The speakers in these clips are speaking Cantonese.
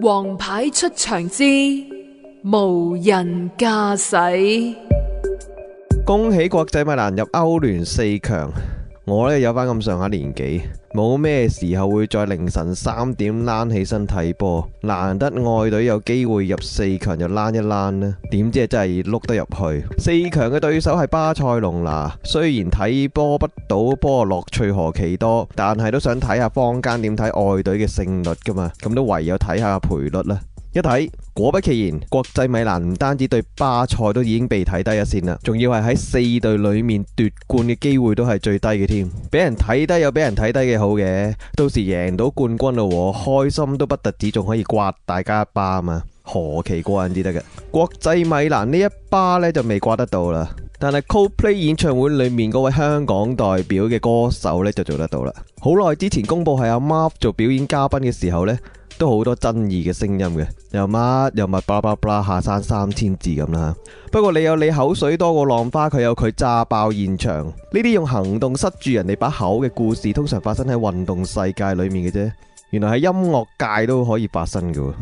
王牌出場之無人駕駛。恭喜國際米蘭入歐聯4強。我呢有翻咁上下年紀，冇咩時候會在凌晨3點躝起身睇波，難得愛隊有機會入4強就躝一躝呢，點知真係碌得入去。4強嘅對手係巴塞隆拿，雖然睇波不到波樂趣何其多，但係都想睇下坊間點睇愛隊嘅勝率噶嘛，咁都唯有睇下賠率啦。一睇，果不其然，國際米蘭唔單止對巴塞都已經被睇低一線啦，仲要係喺4隊裏面奪冠嘅機會都係最低嘅添。俾人睇低有俾人睇低嘅好嘅，到時贏到冠軍咯，開心都不特止，仲可以刮大家一巴嘛，何其過癮至得嘅。國際米蘭呢一巴呢就未刮得到啦，但係 Coldplay 演唱會裏面嗰位香港代表嘅歌手呢就做得到啦。好耐之前公布係阿 Marv 做表演嘉賓嘅時候呢，都好多爭議嘅聲音嘅，又乜巴拉巴拉下山3000字咁啦。不過你有你口水多過浪花，佢有佢炸爆現場。呢啲用行動塞住人哋把口嘅故事，通常發生喺運動世界裏面嘅啫。原來喺音樂界都可以發生嘅，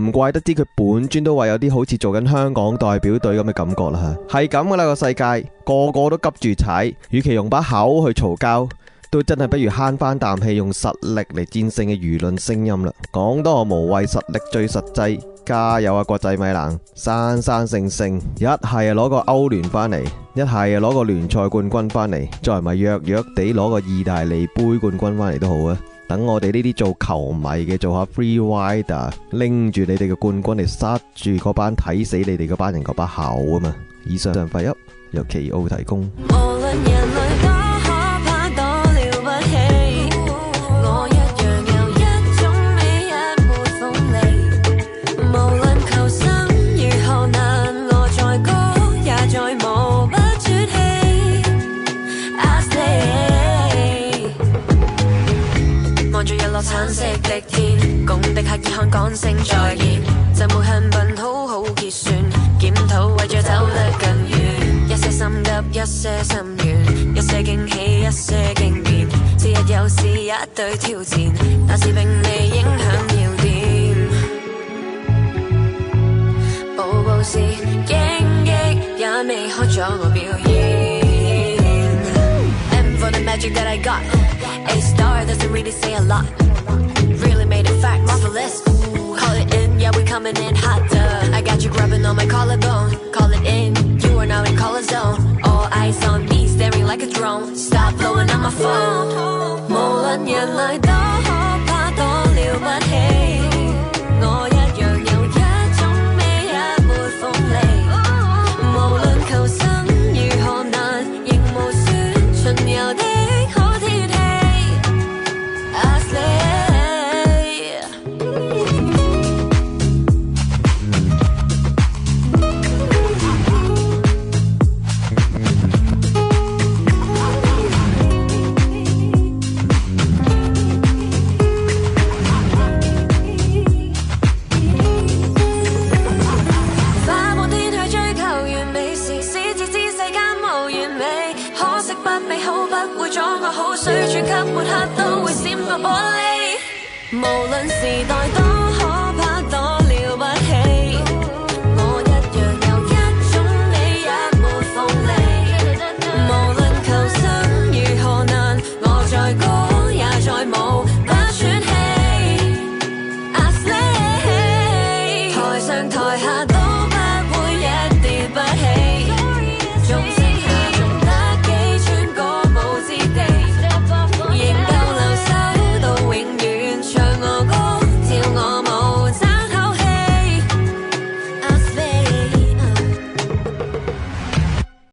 唔怪得知佢本尊都話有啲好似做緊香港代表隊咁嘅感覺啦。係咁噶啦，個世界個個都急住踩，與其用把口去嘈交，都真係不如慳翻啖氣，用實力嚟戰勝嘅輿論聲音啦。講多無謂，實力最實際。加油啊，國際米蘭，生生性性，一係攞個歐聯翻嚟，一係攞個聯賽冠軍翻嚟，再唔係弱弱地攞個意大利杯冠軍翻嚟都好啊。等我哋呢啲做球迷嘅做下 free rider， 拎住你哋嘅冠軍嚟塞住嗰班睇死你哋嗰班人嗰把口啊嘛。以上廢噏由奇奧提供。橙色的天，共敵客意看講聲再見，就沒向笨好好結算，檢討為咗走得更遠，一些心急，一些心軟，一些驚喜，一些驚變，節日又是一堆挑戰，但是並未影響要點，步步是荊棘，也未開咗我表演。M for the magic that I got, A star doesn't really say a lot, really made a fact marvelous. Call it in, yeah we coming in hot. I got you grabbing on my collarbone. Call it in, you are now in color zone. All eyes on me, staring like a drone. Stop blowing up my phone. 無論人來多可怕，多了不起，我一樣有一種味，一抹鋒利。無論求生如何難，仍無損巡遊的好天氣。水柱級抹黑都會閃過玻璃，無論時代多可怕，多了不起，我一樣有一種美，一抹鋒利。無論求生如何難，我再高也再舞不喘氣。I slay， 台上台